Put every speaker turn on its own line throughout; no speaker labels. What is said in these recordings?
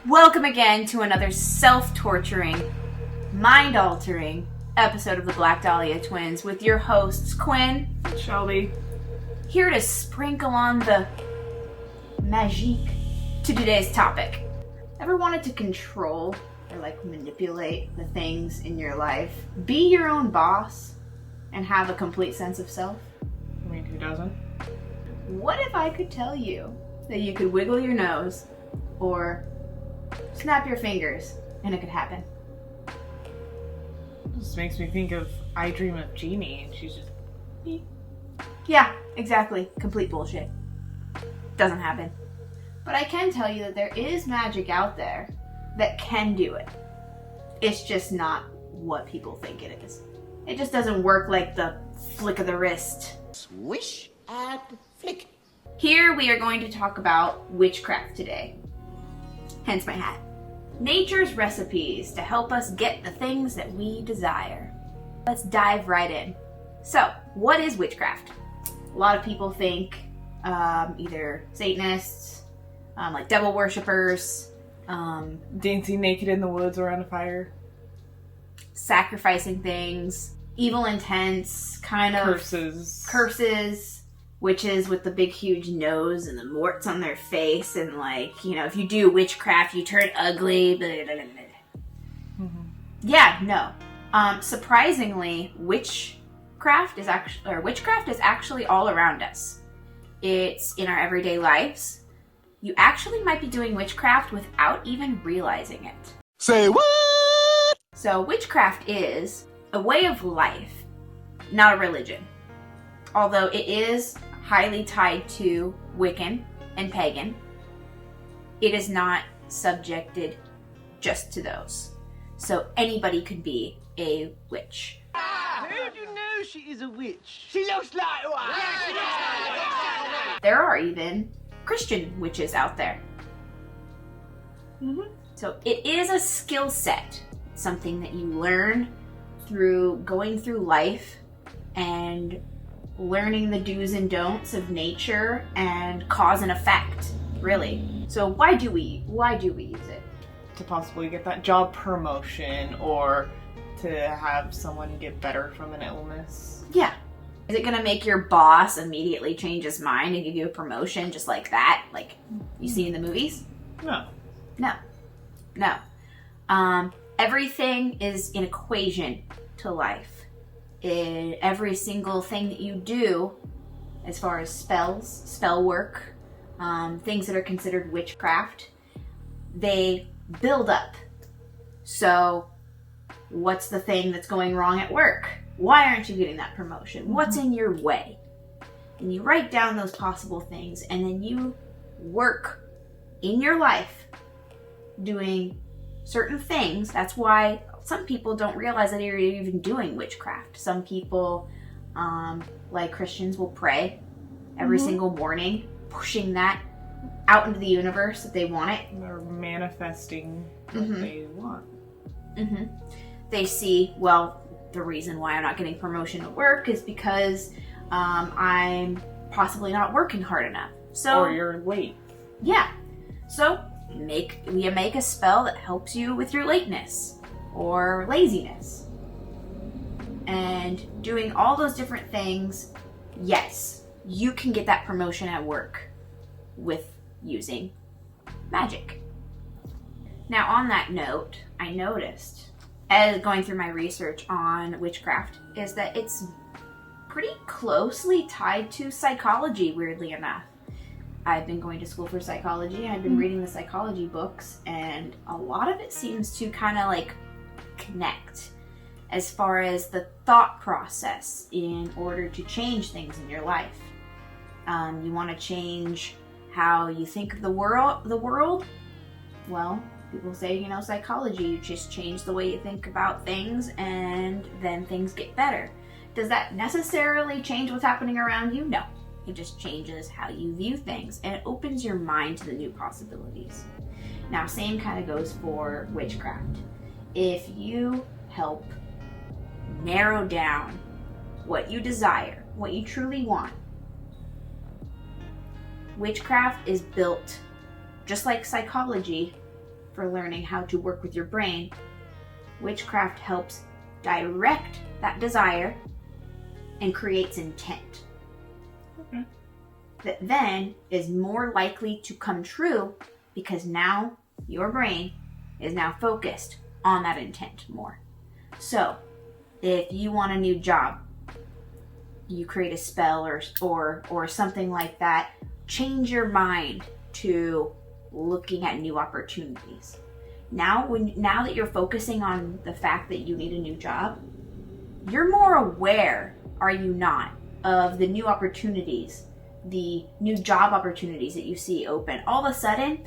Welcome again to another self-torturing, mind-altering episode of the Black Dahlia Twins with your hosts, Quinn,
Shelby,
here to sprinkle on the magique to today's topic. Ever wanted to control or manipulate the things in your life? Be your own boss and have a complete sense of self?
I mean, who doesn't?
What if I could tell you that you could wiggle your nose or snap your fingers and it could happen?
This makes me think of I Dream of Jeannie, and she's just...
Yeah, exactly. Complete bullshit. Doesn't happen. But I can tell you that there is magic out there that can do it. It's just not what people think it is. It just doesn't work like the flick of the wrist.
Swish and flick.
Here we are going to talk about witchcraft today. Hence my hat. Nature's recipes to help us get the things that we desire. Let's dive right in. So, what is witchcraft? A lot of people think either Satanists, like devil worshippers,
dancing naked in the woods around a fire.
Sacrificing things, evil intents, kind of curses, witches with the big huge nose and the warts on their face, and if you do witchcraft you turn ugly, blah, blah, blah, blah. Mm-hmm. Yeah, no. Surprisingly, witchcraft is actually all around us. It's in our everyday lives. You actually might be doing witchcraft without even realizing it.
Say what?
So witchcraft is a way of life, not a religion. Although it is highly tied to Wiccan and pagan, it is not subjected just to those. So anybody could be a witch.
Who do you know she is a witch? She looks like one. Yeah, she looks like one.
There are even Christian witches out there. Mm-hmm. So it is a skill set, something that you learn through going through life and learning the do's and don'ts of nature and cause and effect, really. So why do we use it?
To possibly get that job promotion, or to have someone get better from an illness.
Yeah. Is it gonna make your boss immediately change his mind and give you a promotion just like that, like you see in the movies?
No.
Everything is an equation to life. Every single thing that you do, as far as spells, spell work, things that are considered witchcraft, they build up. So, what's the thing that's going wrong at work? Why aren't you getting that promotion? What's in your way? And you write down those possible things, and then you work in your life doing certain things. That's why some people don't realize that you're even doing witchcraft. Some people, like Christians, will pray every single morning, pushing that out into the universe that they want it.
They're manifesting what they want.
Mm-hmm. They see, well, the reason why I'm not getting promotion at work is because I'm possibly not working hard enough. So,
or you're late.
Yeah. So you make a spell that helps you with your lateness or laziness. And doing all those different things, yes, you can get that promotion at work with using magic. Now, on that note, I noticed, as going through my research on witchcraft, is that it's pretty closely tied to psychology, weirdly enough. I've been going to school for psychology, and I've been reading the psychology books, and a lot of it seems to kind of connect as far as the thought process in order to change things in your life. You want to change how you think of the world? Well, people say, psychology, you just change the way you think about things and then things get better. Does that necessarily change what's happening around you? No. It just changes how you view things, and it opens your mind to the new possibilities. Now, same kind of goes for witchcraft. If you help narrow down what you desire, what you truly want, witchcraft is built, just like psychology, for learning how to work with your brain, witchcraft helps direct that desire and creates intent.
Okay.
That then is more likely to come true because now your brain is now focused on that intent more. So, if you want a new job, you create a spell or something like that, change your mind to looking at new opportunities. Now that you're focusing on the fact that you need a new job, you're more aware, are you not, of the new opportunities, the new job opportunities that you see open. All of a sudden,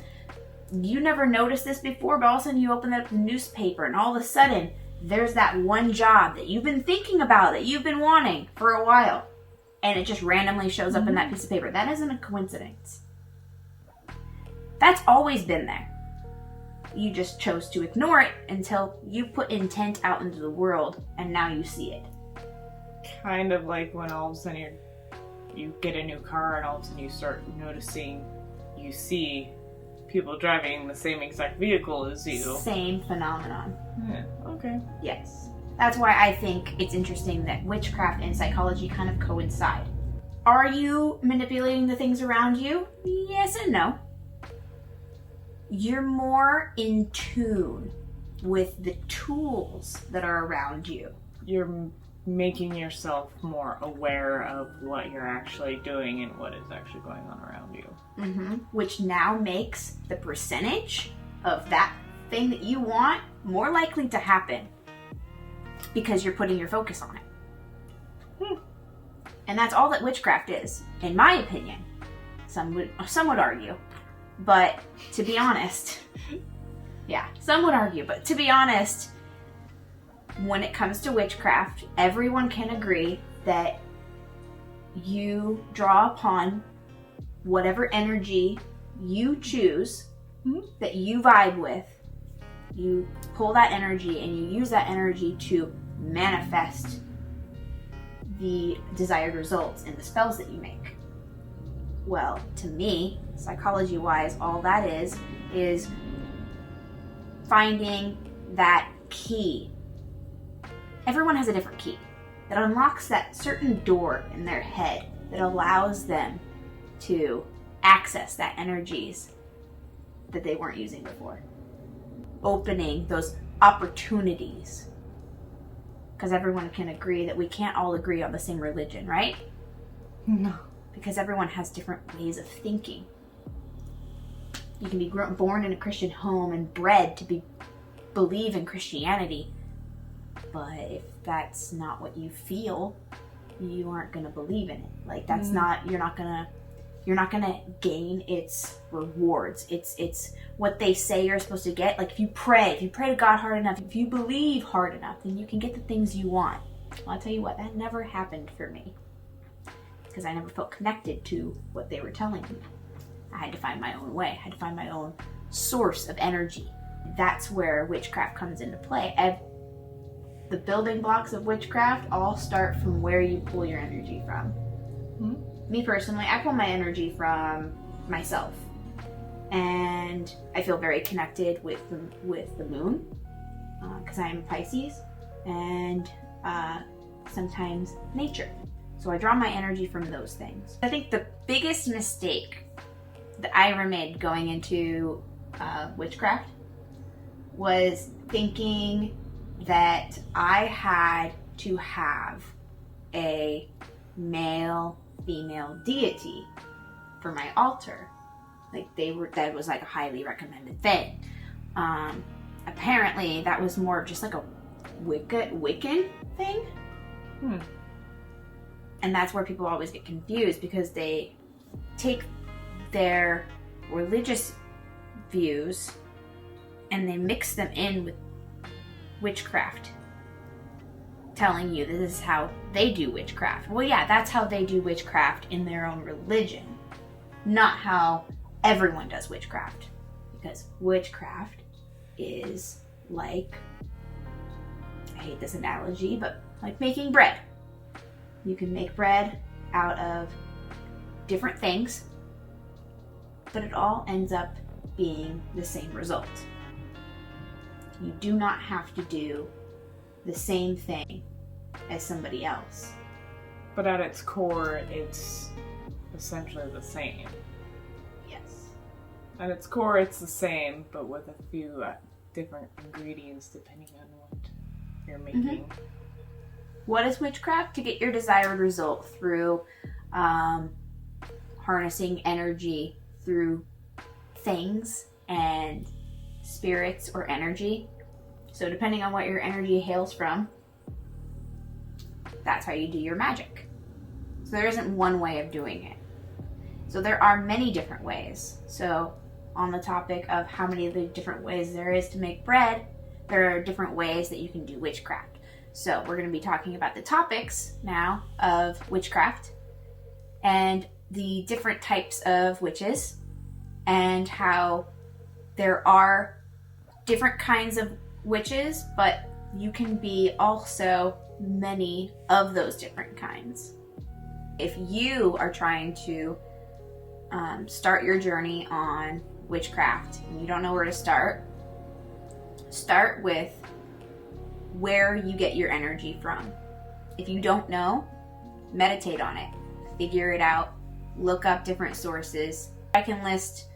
you never noticed this before, but all of a sudden you open up the newspaper and all of a sudden there's that one job that you've been thinking about, that you've been wanting for a while, and it just randomly shows up in that piece of paper. That isn't a coincidence. That's always been there. You just chose to ignore it until you put intent out into the world and now you see it.
Kind of like when all of a sudden you get a new car and all of a sudden you start noticing, you see people driving the same exact vehicle as you.
Same phenomenon.
Yeah, okay.
Yes. That's why I think it's interesting that witchcraft and psychology kind of coincide. Are you manipulating the things around you? Yes and no. You're more in tune with the tools that are around you.
You're making yourself more aware of what you're actually doing and what is actually going on around you.
Mm-hmm. Which now makes the percentage of that thing that you want more likely to happen because you're putting your focus on it. And that's all that witchcraft is, in my opinion. Some would argue. But to be honest, some would argue, but to be honest, when it comes to witchcraft, everyone can agree that you draw upon whatever energy you choose, that you vibe with. You pull that energy and you use that energy to manifest the desired results in the spells that you make. Well, to me, psychology-wise, all that is finding that key. Everyone has a different key that unlocks that certain door in their head that allows them to access that energies that they weren't using before. Opening those opportunities. Because everyone can agree that we can't all agree on the same religion, right?
No.
Because everyone has different ways of thinking. You can be born in a Christian home and bred to believe in Christianity, but if that's not what you feel, you aren't gonna believe in it. Like that's not, you're not gonna gain its rewards. It's what they say you're supposed to get. Like if you pray to God hard enough, if you believe hard enough, then you can get the things you want. Well, I'll tell you what, that never happened for me. Because I never felt connected to what they were telling me. I had to find my own way. I had to find my own source of energy. That's where witchcraft comes into play. The building blocks of witchcraft all start from where you pull your energy from. Me personally, I pull my energy from myself. And I feel very connected with the moon, because I am Pisces, and sometimes nature. So I draw my energy from those things. I think the biggest mistake that I ever made going into witchcraft was thinking that I had to have a male-female deity for my altar. Like that was like a highly recommended thing. Apparently that was more of just like a Wiccan thing. And that's where people always get confused because they take their religious views and they mix them in with witchcraft, telling you that this is how they do witchcraft. Well, yeah, that's how they do witchcraft in their own religion, not how everyone does witchcraft. Because witchcraft is like, I hate this analogy, but like making bread. You can make bread out of different things, but it all ends up being the same result. You do not have to do the same thing as somebody else.
But at its core, it's essentially the same.
Yes.
At its core, it's the same, but with a few different ingredients depending on what you're making.
What is witchcraft? To get your desired result through harnessing energy through things and spirits or energy. So depending on what your energy hails from, that's how you do your magic. So there isn't one way of doing it. So there are many different ways. So on the topic of how many of the different ways there is to make bread, there are different ways that you can do witchcraft. So we're going to be talking about the topics now of witchcraft and the different types of witches and how there are different kinds of witches, but you can be also many of those different kinds. If you are trying to start your journey on witchcraft and you don't know where to start with where you get your energy from. If you don't know, meditate on it, figure it out, look up different sources. I can list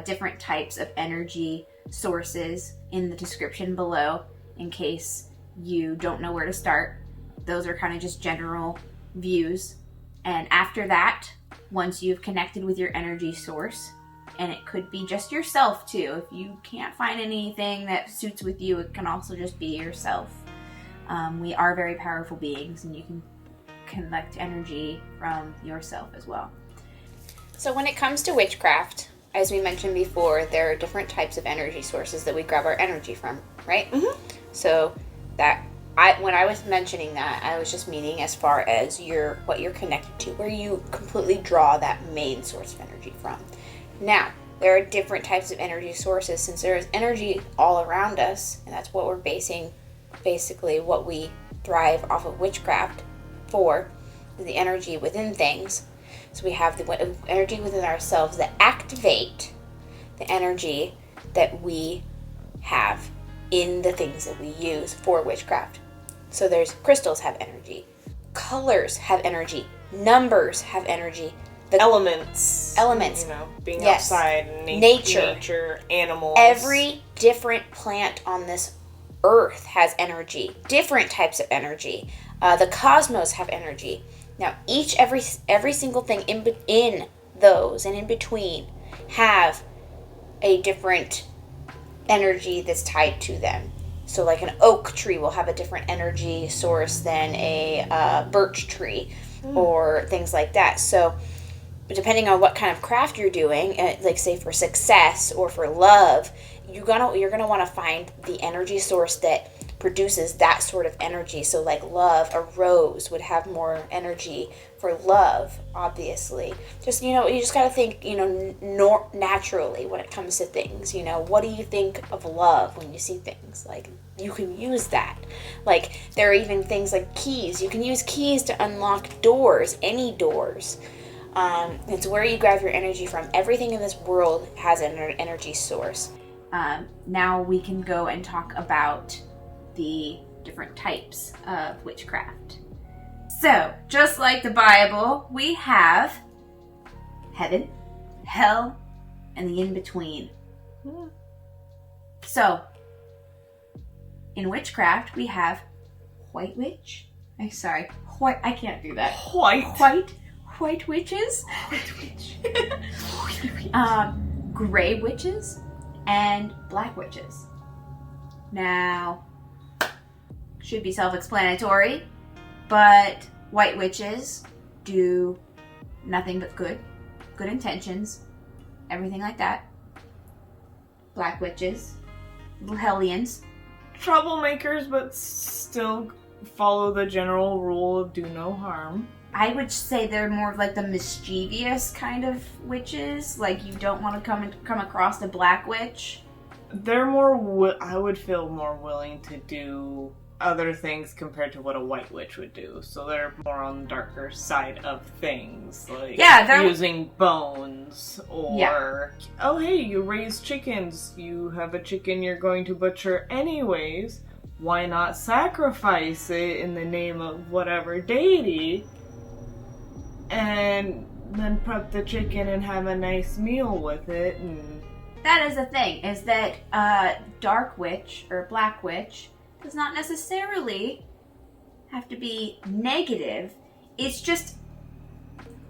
different types of energy sources in the description below in case you don't know where to start. Those are kind of just general views. And after that, once you've connected with your energy source, and it could be just yourself too. If you can't find anything that suits with you, it can also just be yourself. We are very powerful beings, and you can collect energy from yourself as well. So when it comes to witchcraft, as we mentioned before, there are different types of energy sources that we grab our energy from, right? Mm-hmm. So when I was mentioning that, I was just meaning as far as what you're connected to, where you completely draw that main source of energy from. Now, there are different types of energy sources since there is energy all around us, and that's what we're basically what we thrive off of witchcraft for, is the energy within things. So we have the energy within ourselves that activate the energy that we have in the things that we use for witchcraft. So there's crystals have energy, colors have energy, numbers have energy. The
Elements. Being
yes.
outside, nature, animals.
Every different plant on this earth has energy, different types of energy. The cosmos have energy. Now, every single thing in those and in between have a different energy that's tied to them. So like an oak tree will have a different energy source than a birch tree or things like that. So depending on what kind of craft you're doing, like say for success or for love, you're gonna want to find the energy source that produces that sort of energy. So like love, a rose would have more energy for love, obviously. Just, you just got to think, naturally when it comes to things. What do you think of love when you see things? Like, you can use that. Like, there are even things like keys. You can use keys to unlock doors, any doors. It's where you grab your energy from. Everything in this world has an energy source. Now we can go and talk about the different types of witchcraft. So, just like the Bible, we have heaven, hell, and the in-between. Yeah. So, in witchcraft, we have white witch. I can't do that. White witches.
White witch.
Gray witches and black witches. Now, should be self-explanatory, but white witches do nothing but good intentions, everything like that. Black witches, little hellions.
Troublemakers, but still follow the general rule of do no harm.
I would say they're more of like the mischievous kind of witches. Like, you don't want to come across a black witch.
They're more, I would feel more willing to do other things compared to what a white witch would do. So they're more on the darker side of things, like using bones or oh hey, you raise chickens, you have a chicken you're going to butcher anyways, why not sacrifice it in the name of whatever deity and then prep the chicken and have a nice meal with it. And
that is the thing, is that dark witch or black witch does not necessarily have to be negative. It's just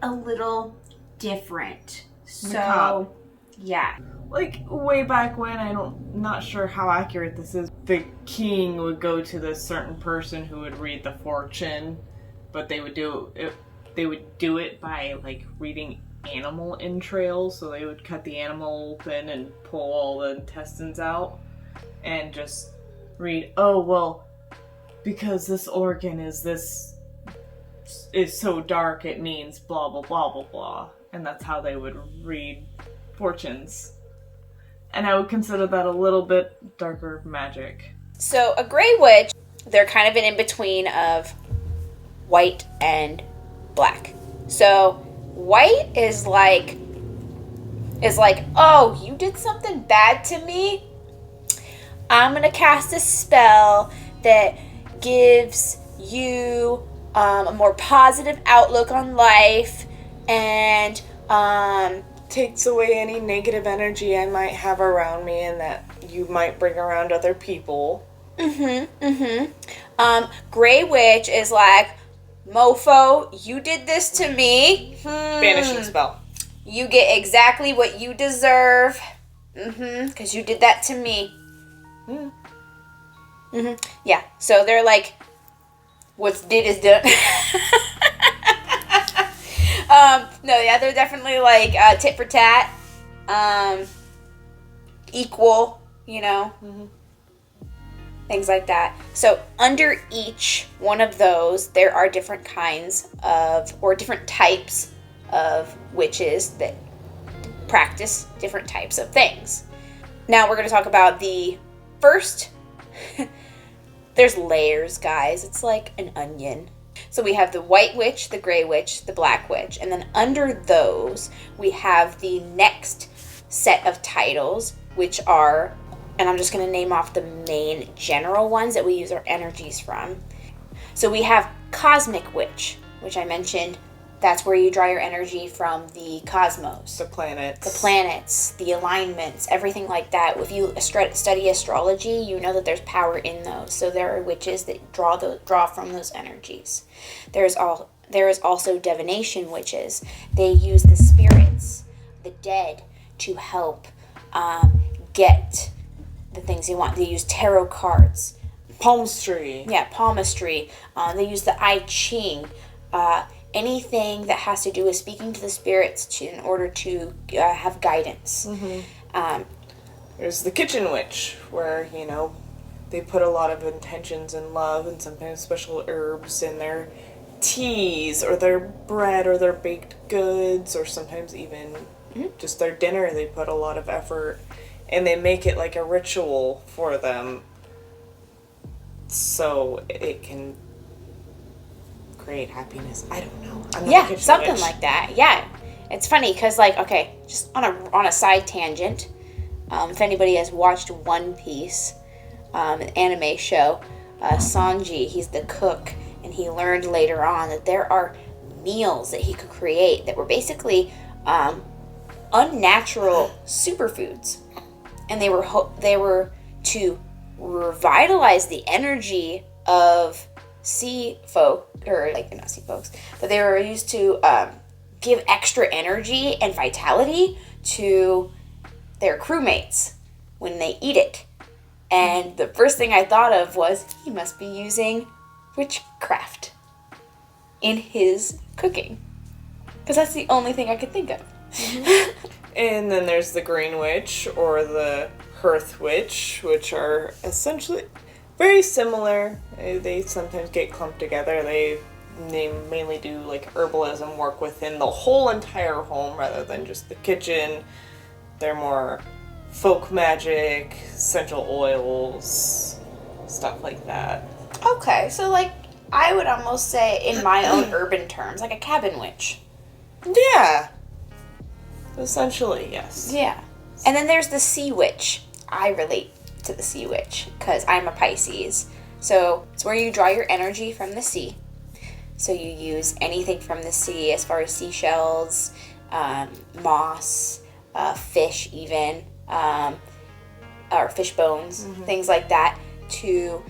a little different. So, yeah.
Like, way back when, I'm not sure how accurate this is, the king would go to this certain person who would read the fortune, but they would do it by, like, reading animal entrails, so they would cut the animal open and pull all the intestines out, and just read, oh, well, because this organ is so dark, it means blah, blah, blah, blah, blah. And that's how they would read fortunes. And I would consider that a little bit darker magic.
So a gray witch, they're kind of an in-between of white and black. So white is like, oh, you did something bad to me? I'm going to cast a spell that gives you a more positive outlook on life and
takes away any negative energy I might have around me and that you might bring around other people.
Gray witch is like, mofo, you did this to me.
Banishing spell.
You get exactly what you deserve. Because you did that to me. Yeah, so they're like, what's did is done. No, yeah, they're definitely like tit for tat, equal, you know, things like that. So under each one of those, there are different kinds of, or different types of witches that practice different types of things. Now we're going to talk about the first. There's layers, guys. It's like an onion. So we have the white witch, the gray witch, the black witch, and then under those we have the next set of titles, which are, and I'm just going to name off the main general ones that we use our energies from. So we have cosmic witch, which I mentioned. That's where you draw your energy from the cosmos.
The planets,
the alignments, everything like that. If you study astrology, you know that there's power in those. So there are witches that draw from those energies. There is also divination witches. They use the spirits, the dead, to help get the things they want. They use tarot cards.
Palmistry.
Yeah, palmistry. They use the I Ching. Anything that has to do with speaking to the spirits in order to have guidance.
There's the kitchen witch, where, you know, they put a lot of intentions and love and sometimes special herbs in their teas or their bread or their baked goods, or sometimes even just their dinner. They put a lot of effort and they make it like a ritual for them so it can create happiness. I don't know. I'm not a
something
witch.
like that. Yeah, it's funny because, like, okay, just on a side tangent, if anybody has watched One Piece, an anime show, Sanji, he's the cook, and he learned later on that there are meals that he could create that were basically unnatural superfoods, and they were to revitalize the energy of sea folk, or like they're not sea folks, but they were used to give extra energy and vitality to their crewmates when they eat it. And the first thing I thought of was, he must be using witchcraft in his cooking, because that's the only thing I could think of.
And then there's the green witch or the hearth witch, which are essentially very similar. They sometimes get clumped together. They mainly do like herbalism work within the whole entire home rather than just the kitchen. They're more folk magic, essential oils, stuff like that.
Okay, so like I would almost say in my own urban terms, like a cabin witch.
Yeah. Essentially, yes.
Yeah. And then there's the sea witch. I relate to the sea witch because I'm a Pisces. So it's where you draw your energy from the sea. So you use anything from the sea as far as seashells, moss, fish even, or fish bones, things like that to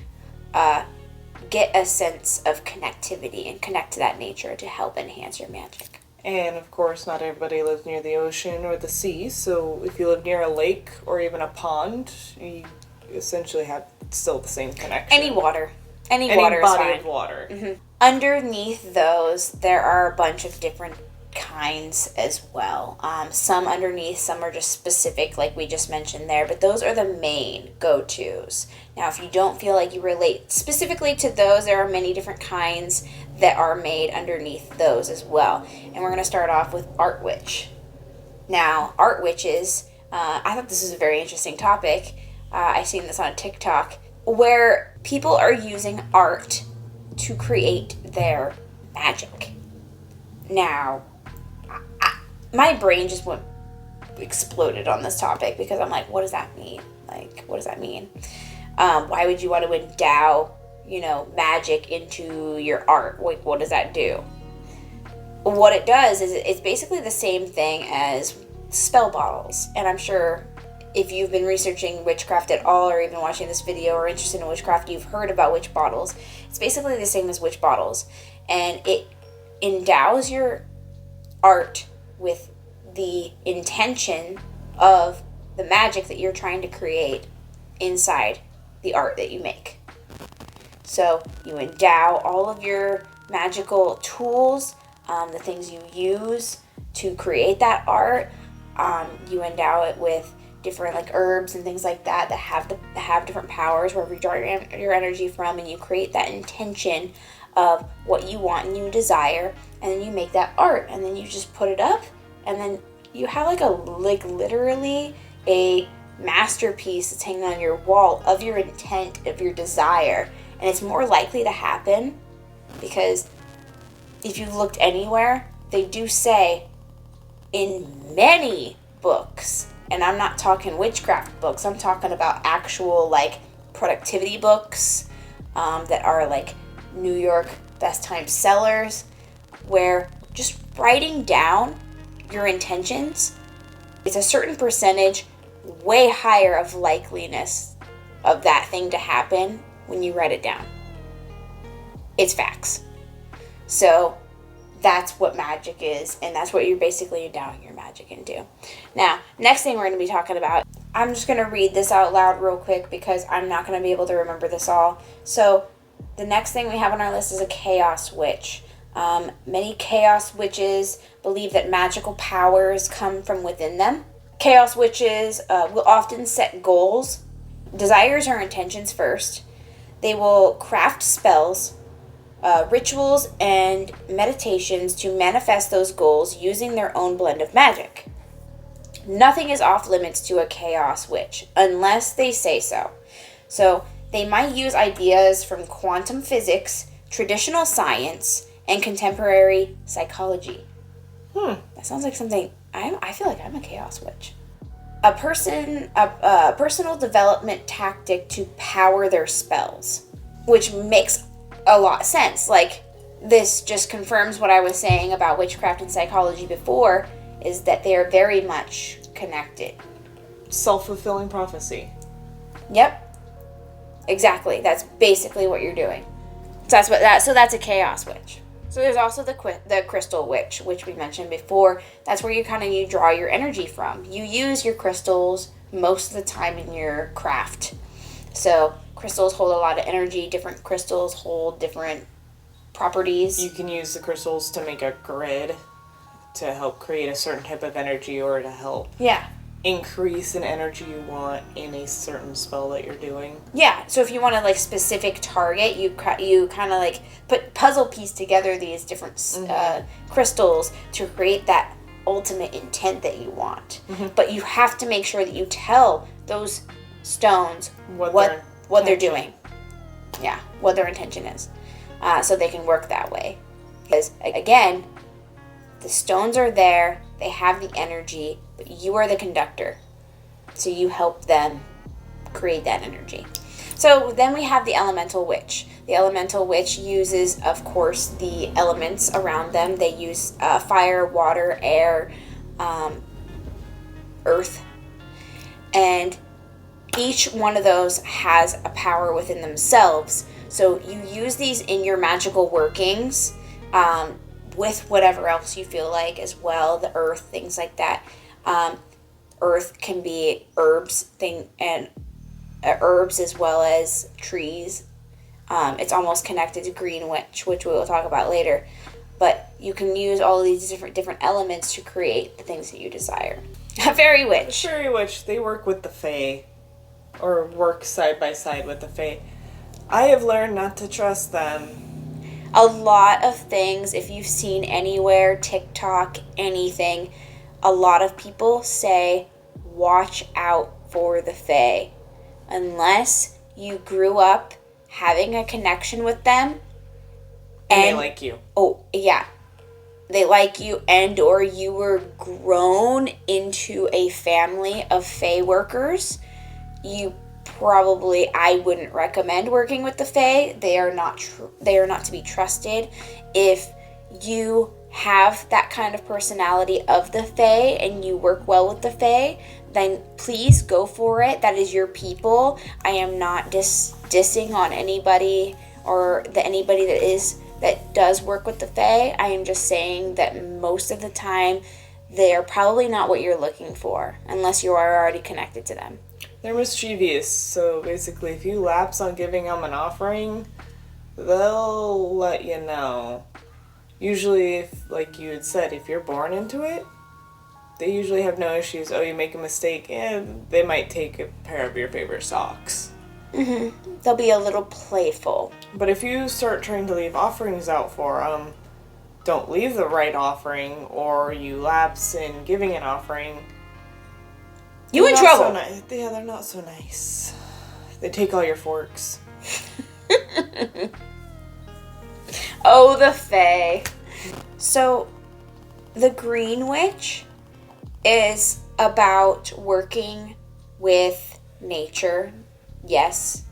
get a sense of connectivity and connect to that nature to help enhance your magic.
And of course, not everybody lives near the ocean or the sea, so if you live near a lake or even a pond, you essentially have still the same connection.
Any water. Any
Any
water is
body
fine.
of water.
Mm-hmm. Underneath those, there are a bunch of different kinds as well. Some underneath, some are just specific, like we just mentioned there, but those are the main go-tos. Now, if you don't feel like you relate specifically to those, there are many different kinds that are made underneath those as well. And we're going to start off with art witch. Now, art witches, I thought this was a very interesting topic. I seen this on TikTok, where people are using art to create their magic. Now, my brain just exploded on this topic because I'm like, what does that mean? Like, what does that mean? Why would you want to endow, magic into your art? Like, what does that do? What it does is it's basically the same thing as spell bottles. And I'm sure if you've been researching witchcraft at all or even watching this video or interested in witchcraft, you've heard about witch bottles. It's basically the same as witch bottles. And it endows your art with the intention of the magic that you're trying to create inside the art that you make. So you endow all of your magical tools, the things you use to create that art. You endow it with different like herbs and things like that have different powers wherever you draw your energy from, and you create that intention of what you want and you desire, and then you make that art, and then you just put it up, and then you have literally a masterpiece that's hanging on your wall of your intent, of your desire. And it's more likely to happen because if you've looked anywhere, they do say in many books, and I'm not talking witchcraft books, I'm talking about actual like productivity books that are like New York best time sellers, where just writing down your intentions is a certain percentage way higher of likeliness of that thing to happen when you write it down. It's facts. So that's what magic is, and that's what you're basically endowing your magic into. Now, next thing we're going to be talking about, I'm just going to read this out loud real quick because I'm not going to be able to remember this all. So the next thing we have on our list is a chaos witch. Many chaos witches believe that magical powers come from within them. Chaos witches will often set goals, desires or intentions first. They will craft spells, rituals, and meditations to manifest those goals using their own blend of magic. Nothing is off limits to a chaos witch unless they say so. So they might use ideas from quantum physics, traditional science, and contemporary psychology. That sounds like something. I feel like I'm a chaos witch. A personal development tactic to power their spells, which makes a lot of sense. Like, this just confirms what I was saying about witchcraft and psychology before, is that they are very much connected.
Self-fulfilling prophecy.
Yep. Exactly. That's basically what you're doing. So that's a chaos witch. So there's also the crystal witch, which we mentioned before. That's where you draw your energy from. You use your crystals most of the time in your craft. So crystals hold a lot of energy. Different crystals hold different properties.
You can use the crystals to make a grid to help create a certain type of energy or to help increase an energy you want in a certain spell that you're doing.
Yeah, so if you want a specific target, you kind of put puzzle piece together these different crystals to create that ultimate intent that you want. But you have to make sure that you tell those stones what they're doing. what their intention is, so they can work that way. Because again, the stones are there, they have the energy, but you are the conductor, so you help them create that energy. So then we have the elemental witch. The elemental witch uses, of course, the elements around them. They use fire, water, air, earth, and each one of those has a power within themselves. So you use these in your magical workings, with whatever else you feel like as well, the earth, things like that. Earth can be herbs as well as trees. It's almost connected to green witch, which we will talk about later. But you can use all of these different elements to create the things that you desire. A fairy witch.
A fairy witch, they work with the fae, or work side by side with the fae. I have learned not to trust them.
A lot of things, if you've seen anywhere, TikTok, anything, a lot of people say, watch out for the fae. Unless you grew up having a connection with them.
And they like you.
Oh, yeah. They like you, and or you were grown into a family of fae workers. I wouldn't recommend working with the fae. They are not to be trusted. If you have that kind of personality of the fae and you work well with the fae, then please go for it. That is your people. I am not dissing on anybody or anybody that does work with the fae. I am just saying that most of the time they are probably not what you're looking for unless you are already connected to them.
They're mischievous, so basically if you lapse on giving them an offering, they'll let you know. Usually, if, like you had said, if you're born into it, they usually have no issues. Oh, you make a mistake, and they might take a pair of your favorite socks.
Mm-hmm. They'll be a little playful.
But if you start trying to leave offerings out for them, don't leave the right offering, or you lapse in giving an offering,
you in trouble.
Yeah, they're not so nice. They take all your forks.
Oh, the fae. So, the green witch is about working with nature. Yes,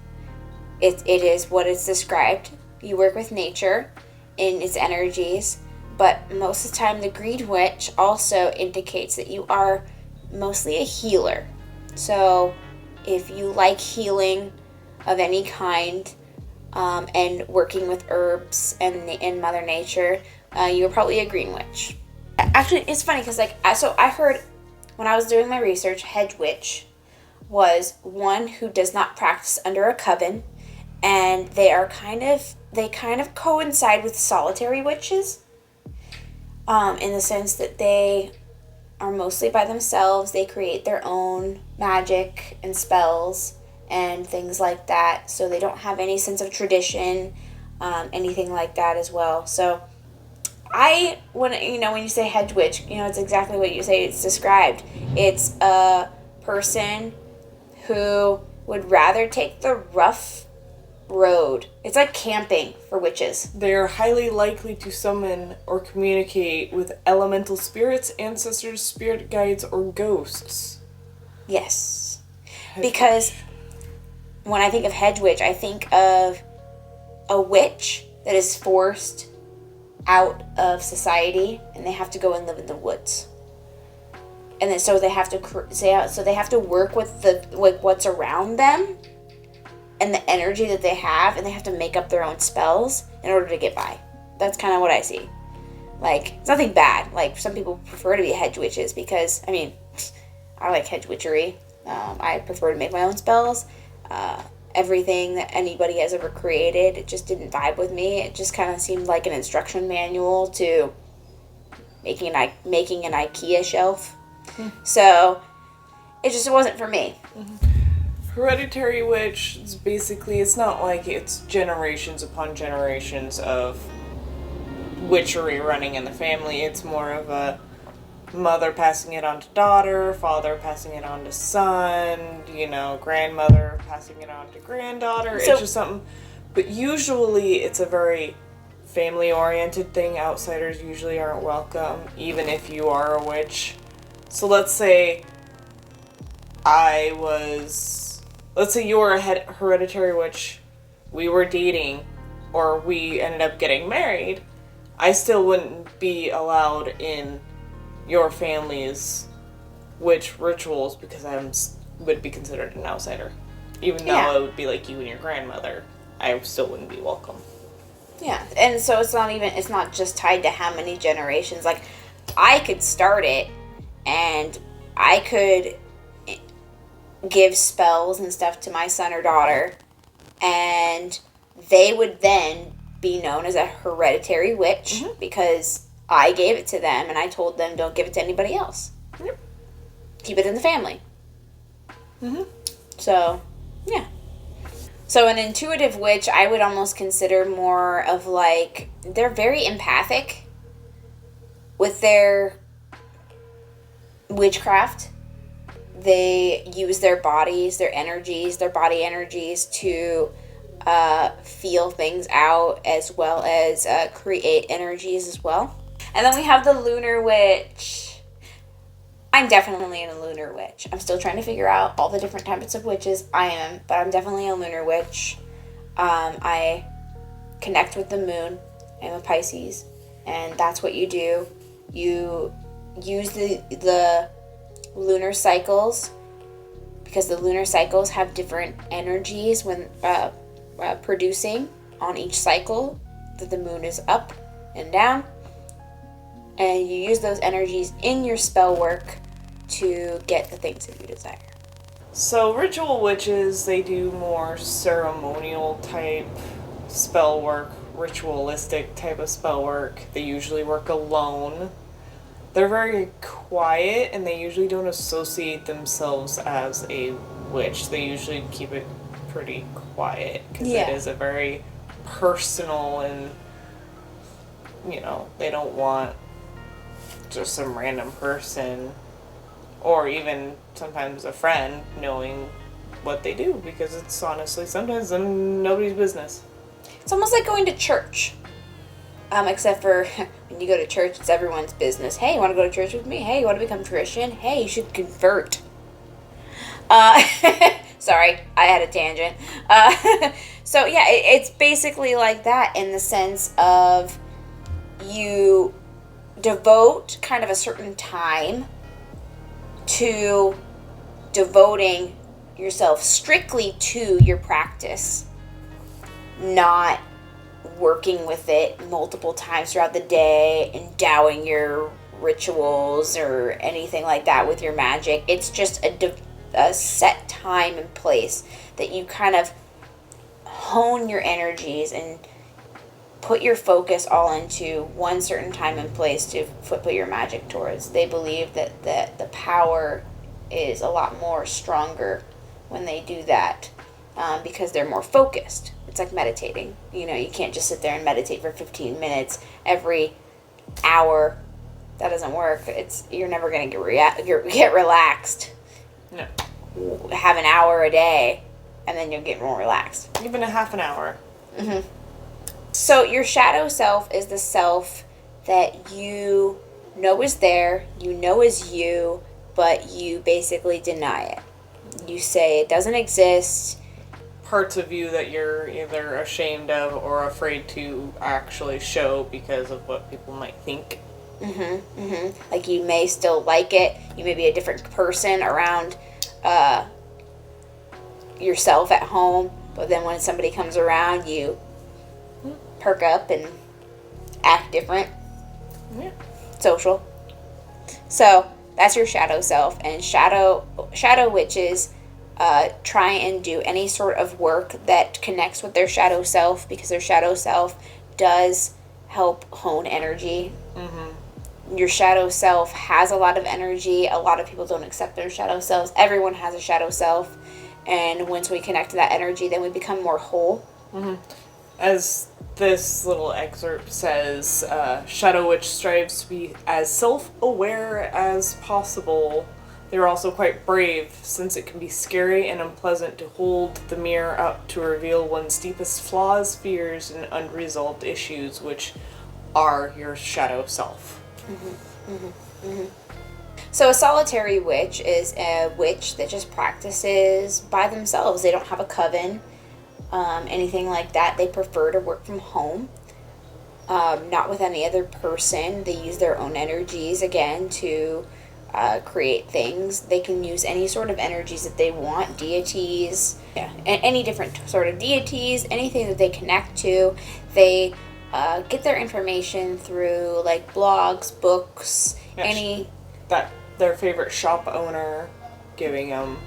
it is what it's described. You work with nature in its energies, but most of the time the green witch also indicates that you are mostly a healer. So if you like healing of any kind, and working with herbs and in Mother Nature, you're probably a green witch. Actually, it's funny because so I heard when I was doing my research, hedge witch was one who does not practice under a coven, and they kind of coincide with solitary witches, in the sense that they are mostly by themselves. They create their own magic and spells and things like that, so they don't have any sense of tradition, anything like that as well. So when you say hedge witch, it's exactly what you say it's described. It's a person who would rather take the rough road. It's like camping for witches.
They are highly likely to summon or communicate with elemental spirits, ancestors, spirit guides, or ghosts.
Yes. Because when I think of hedge witch, I think of a witch that is forced out of society and they have to go and live in the woods. And then so they have to work with what's around them and the energy that they have, and they have to make up their own spells in order to get by. That's kind of what I see. It's nothing bad. Some people prefer to be hedge witches because, I like hedge witchery. I prefer to make my own spells. Everything that anybody has ever created, it just didn't vibe with me. It just kind of seemed like an instruction manual to making an IKEA shelf. So it just wasn't for me.
Hereditary witch is basically, it's not like it's generations upon generations of witchery running in the family. It's more of a mother passing it on to daughter, father passing it on to son, grandmother passing it on to granddaughter.
So,
it's just something. But usually it's a very family-oriented thing. Outsiders usually aren't welcome, even if you are a witch. So let's say you were a hereditary witch, we were dating, or we ended up getting married, I still wouldn't be allowed in your family's witch rituals because I would be considered an outsider. Even though it would be like you and your grandmother, I still wouldn't be welcome.
Yeah, and so it's not just tied to how many generations. Like, I could start it, and I could give spells and stuff to my son or daughter, and they would then be known as a hereditary witch because I gave it to them, and I told them don't give it to anybody else. Yep. Keep it in the family. So, yeah. So an intuitive witch, I would almost consider more of like, they're very empathic with their witchcraft. They use their bodies, their body energies to feel things out, as well as create energies as well. And then we have the lunar witch. I'm definitely a lunar witch. I'm still trying to figure out all the different types of witches I am, but I'm definitely a lunar witch. I connect with the moon. I'm a Pisces, and that's what you do. You use the lunar cycles, because the lunar cycles have different energies when producing on each cycle, that the moon is up and down. And you use those energies in your spell work to get the things that you desire.
So ritual witches, they do more ceremonial type spell work, ritualistic type of spell work. They usually work alone. They're very quiet, and they usually don't associate themselves as a witch. They usually keep it pretty quiet, because it is a very personal, and they don't want just some random person, or even sometimes a friend, knowing what they do, because it's honestly sometimes nobody's business.
It's almost like going to church. Except for when you go to church, it's everyone's business. Hey, you want to go to church with me? Hey, you want to become Christian? Hey, you should convert. Sorry, I had a tangent. So yeah, it's basically like that, in the sense of you devote kind of a certain time to devoting yourself strictly to your practice, not working with it multiple times throughout the day, endowing your rituals or anything like that with your magic. It's just a set time and place that you kind of hone your energies and put your focus all into one certain time and place to put your magic towards. They believe that the power is a lot more stronger when they do that, because they're more focused. It's like meditating. You can't just sit there and meditate for 15 minutes every hour. That doesn't work. You're never going to get relaxed.
No.
Have an hour a day, and then you'll get more relaxed.
Even a half an hour.
Mm-hmm. So your shadow self is the self that you know is there, you know is you, but you basically deny it. You say it doesn't exist.
Parts of you that you're either ashamed of or afraid to actually show because of what people might think.
Like, you may still like it. You may be a different person around yourself at home, but then when somebody comes around, you perk up and act different.
Yeah.
Social. So that's your shadow self. And shadow witches try and do any sort of work that connects with their shadow self, because their shadow self does help hone energy. Your shadow self has a lot of energy. A lot of people don't accept their shadow selves. Everyone has a shadow self, and once we connect to that energy, then we become more whole.
As this little excerpt says, Shadow Witch strives to be as self-aware as possible They're also quite brave, since it can be scary and unpleasant to hold the mirror up to reveal one's deepest flaws, fears, and unresolved issues, which are your shadow self.
So a solitary witch is a witch that just practices by themselves. They don't have a coven, anything like that. They prefer to work from home, not with any other person. They use their own energies, again, to create things. They can use any sort of energies that they want, deities, any different sort of deities, anything that they connect to. They get their information through like blogs, books,
That their favorite shop owner giving them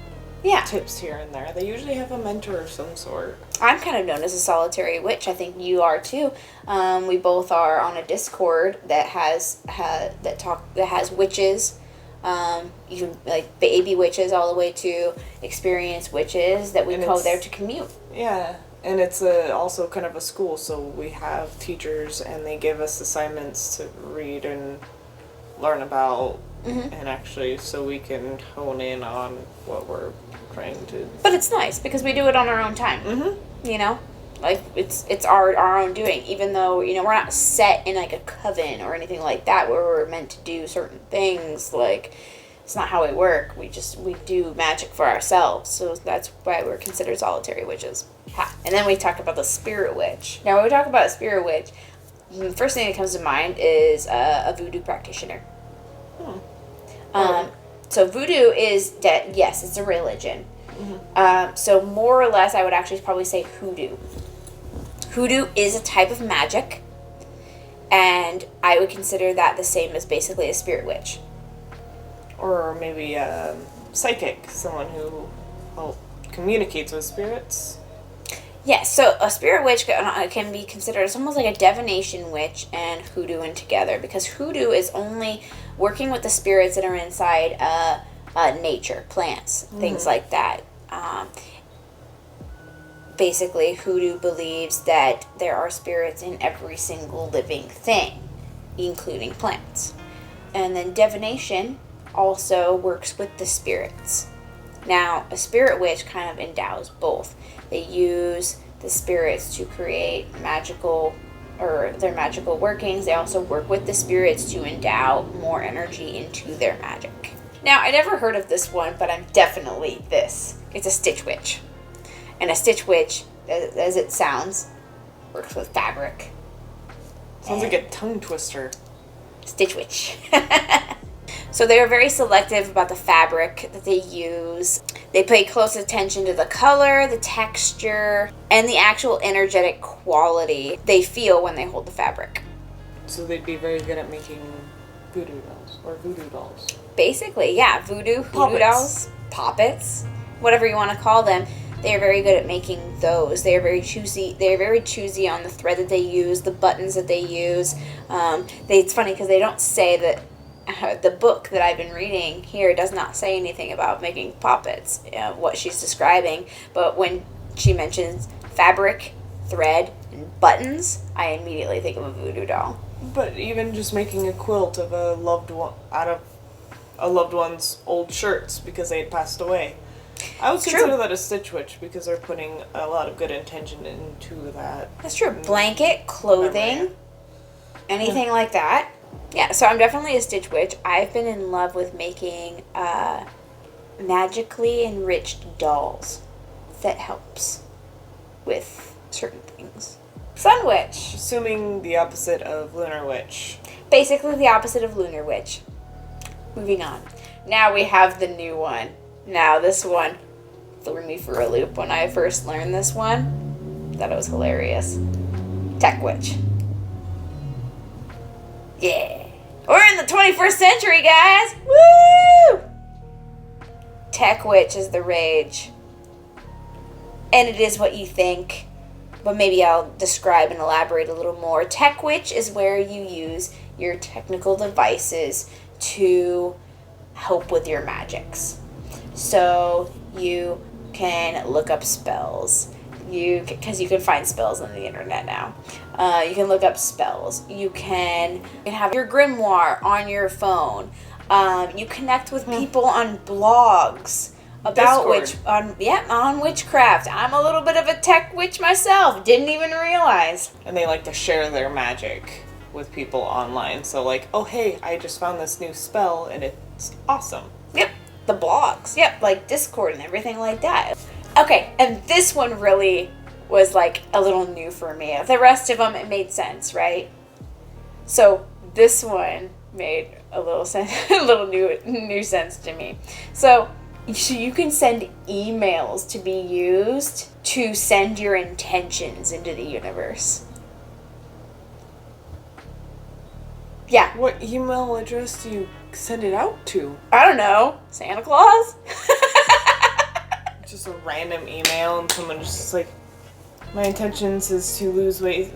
tips here and there. They usually have a mentor of some sort.
I'm kind of known as a solitary witch. I think you are too. We both are on a Discord that has witches. Even like baby witches all the way to experienced witches that we go there to commute.
Yeah, and it's also kind of a school, so we have teachers and they give us assignments to read and learn about, and actually so we can hone in on what we're trying to.
But it's nice because we do it on our own time. You know, like it's our own doing, even though we're not set in like a coven or anything like that where we're meant to do certain things. Like it's not how we work. We do magic for ourselves, so that's why we're considered solitary witches. And then we talk about the spirit witch. Now when we talk about a spirit witch, the first thing that comes to mind is a voodoo practitioner. So voodoo is that, yes, it's a religion. So more or less, I would actually probably say hoodoo. Hoodoo is a type of magic, and I would consider that the same as basically a spirit witch.
Or maybe a psychic, someone who communicates with spirits.
Yes, so a spirit witch can be considered as almost like a divination witch and hoodooing together, because hoodoo is only working with the spirits that are inside nature, plants, things like that. Basically, hoodoo believes that there are spirits in every single living thing, including plants. And then divination also works with the spirits. Now, a spirit witch kind of endows both. They use the spirits to create their magical workings. They also work with the spirits to endow more energy into their magic. Now, I never heard of this one, but I'm definitely this. It's a stitch witch. And a stitch witch, as it sounds, works with fabric.
Sounds like a tongue twister.
Stitch witch. So they are very selective about the fabric that they use. They pay close attention to the color, the texture, and the actual energetic quality they feel when they hold the fabric.
So they'd be very good at making voodoo dolls, or voodoo dolls.
Basically, yeah, hoodoo dolls, poppets, whatever you want to call them. They are very good at making those. They are very choosy. They are very choosy on the thread that they use, the buttons that they use. It's funny because they don't say that. The book that I've been reading here does not say anything about making poppets, what she's describing, but when she mentions fabric, thread, and buttons, I immediately think of a voodoo doll.
But even just making a quilt of a loved one out of a loved one's old shirts because they had passed away. I would consider that a stitch witch because they're putting a lot of good intention into that.
That's true. Blanket, clothing, anything like that. Yeah, so I'm definitely a stitch witch. I've been in love with making magically enriched dolls. That helps with certain things. Sun witch.
Assuming the opposite of lunar witch.
Basically the opposite of lunar witch. Moving on. Now we have the new one. Now this one threw me for a loop when I first learned this one. Thought it was hilarious. Tech witch. Yeah. We're in the 21st century, guys! Woo! Tech witch is the rage. And it is what you think. But maybe I'll describe and elaborate a little more. Tech witch is where you use your technical devices to help with your magics. So you can look up spells. Because you can find spells on the internet now. You can look up spells. You can have your grimoire on your phone. You connect with people on blogs about on witchcraft. I'm a little bit of a tech witch myself. Didn't even realize.
And they like to share their magic with people online. So like, oh hey, I just found this new spell and it's awesome.
Yep, the blogs. Yep, like Discord and everything like that. Okay, and this one really was like a little new for me. The rest of them, it made sense, right? So this one made a little sense, a little new sense to me. So you can send emails to be used to send your intentions into the universe. Yeah.
What email address do you send it out to?
I don't know. Santa Claus?
Just a random email and someone just like, my intentions is to lose weight.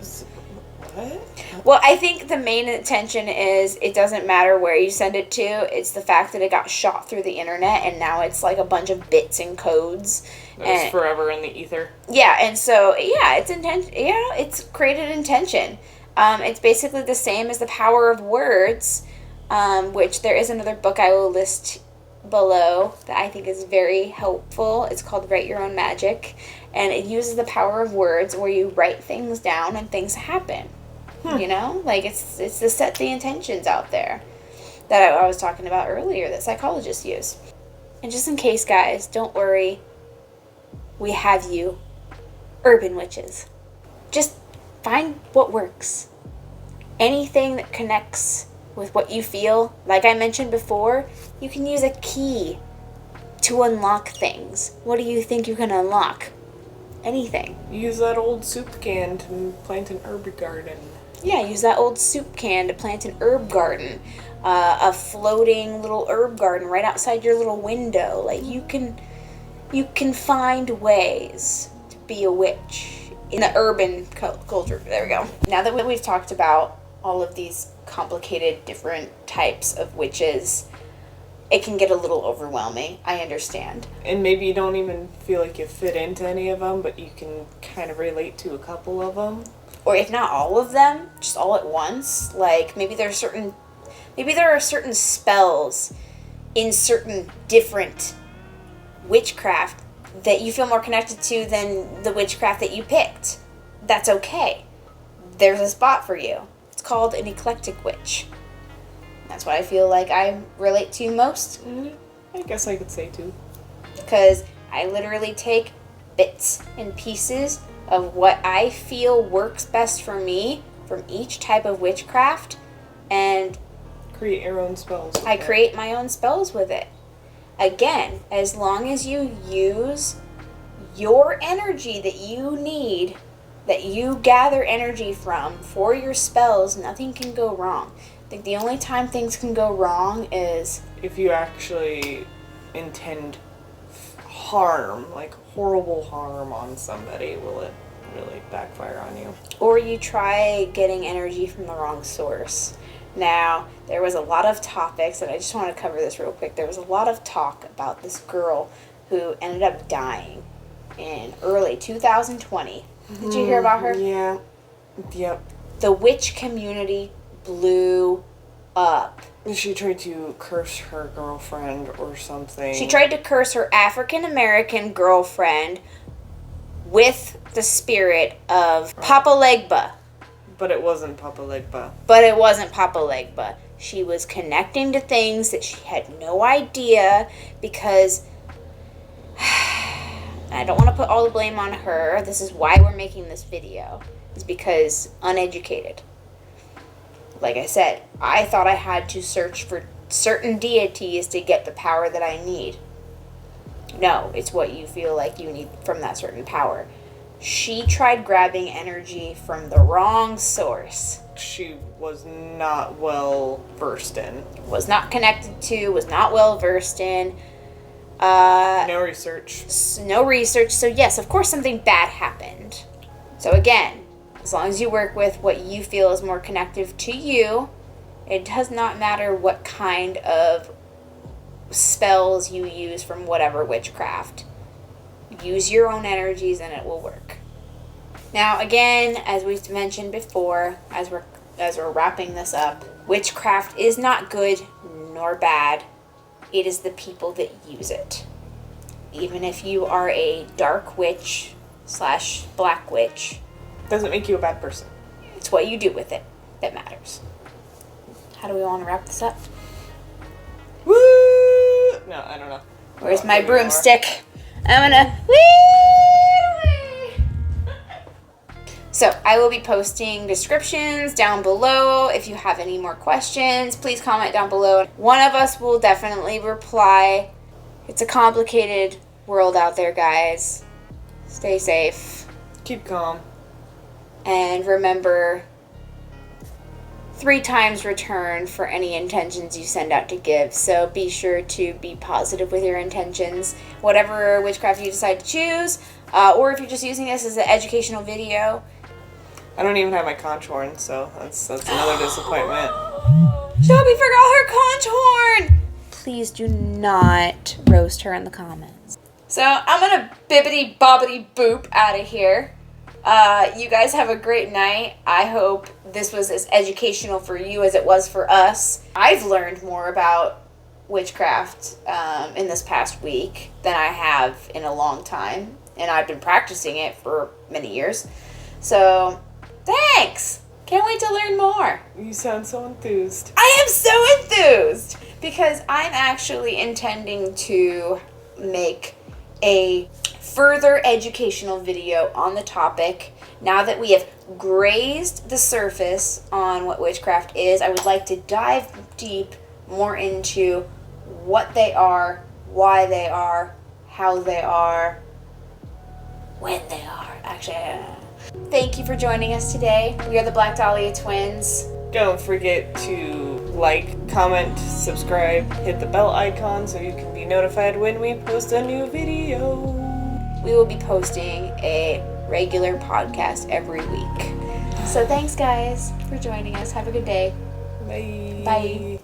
What?
Well, I think the main intention is it doesn't matter where you send it to. It's the fact that it got shot through the internet and now it's like a bunch of bits and codes.
It's forever in the ether.
Yeah, and so, yeah, it's intention. Yeah, it's created intention. It's basically the same as the power of words, which there is another book I will list below that I think is very helpful. It's called Write Your Own Magic, and it uses the power of words where you write things down and things happen. You know, like it's to set the intentions out there that I was talking about earlier that psychologists use. And just in case, guys, don't worry, we have you, urban witches. Just find what works. Anything that connects with what you feel. Like I mentioned before, you can use a key to unlock things. What do you think you can unlock? Anything.
Use that old soup can to plant an herb garden.
Yeah, use that old soup can to plant an herb garden. A floating little herb garden right outside your little window. Like you can find ways to be a witch in the urban culture. There we go. Now that we've talked about all of these complicated different types of witches, it can get a little overwhelming. I understand.
And maybe you don't even feel like you fit into any of them, but you can kind of relate to a couple of them.
Or if not all of them, just all at once. Like maybe there are certain spells in certain different witchcraft that you feel more connected to than the witchcraft that you picked. That's okay. There's a spot for you. It's called an eclectic witch. That's what I feel like I relate to most.
I guess I could say too.
Because I literally take bits and pieces of what I feel works best for me from each type of witchcraft and
create your own spells.
I create my own spells with it. Again, as long as you use your energy that you need, that you gather energy from for your spells, nothing can go wrong. I think the only time things can go wrong is
if you actually intend harm, like horrible harm on somebody, will it really backfire on you?
Or you try getting energy from the wrong source. Now, there was a lot of topics, and I just want to cover this real quick. There was a lot of talk about this girl who ended up dying in early 2020. Did you hear about her?
Yeah. Yep.
The witch community blew up.
She tried to curse her girlfriend or something.
She tried to curse her African-American girlfriend with the spirit of Papa Legba.
But it wasn't Papa Legba.
But it wasn't Papa Legba. She was connecting to things that she had no idea because I don't want to put all the blame on her. This is why we're making this video. It's because uneducated. Like I said, I thought I had to search for certain deities to get the power that I need. No, it's what you feel like you need from that certain power. She tried grabbing energy from the wrong source.
She was not well versed in.
Was not connected to, was not well versed in.
No research.
No research. So yes, of course something bad happened. So again, as long as you work with what you feel is more connective to you, it does not matter what kind of spells you use from whatever witchcraft. Use your own energies and it will work. Now again, as we've mentioned before, as we're wrapping this up, witchcraft is not good nor bad. It is the people that use it. Even if you are a dark witch / black witch,
Doesn't make you a bad person.
it's what you do with it that matters. How do we want to wrap this up?
Woo! No, I don't know.
Where's
Not
my
anymore.
broomstick? I'm gonna whee away. So I will be posting descriptions down below. If you have any more questions, please comment down below. One of us will definitely reply. It's a complicated world out there, guys. Stay safe.
Keep calm.
And remember, 3 times return for any intentions you send out to give. So be sure to be positive with your intentions. Whatever witchcraft you decide to choose, or if you're just using this as an educational video.
I don't even have my conch horn, so that's another disappointment.
Shelby forgot her conch horn! Please do not roast her in the comments. So I'm gonna bibbity bobbity boop out of here. You guys have a great night. I hope this was as educational for you as it was for us. I've learned more about witchcraft in this past week than I have in a long time. And I've been practicing it for many years. So, thanks! Can't wait to learn more.
You sound so enthused.
I am so enthused because I'm actually intending to make a further educational video on the topic. Now that we have grazed the surface on what witchcraft is, I would like to dive deep more into what they are, why they are, how they are, when they are. Actually, thank you for joining us today. We are the Black Dahlia Twins.
Don't forget to like, comment, subscribe, hit the bell icon so you can be notified when we post a new video.
We will be posting a regular podcast every week. So thanks, guys, for joining us. Have a good day.
Bye.
Bye.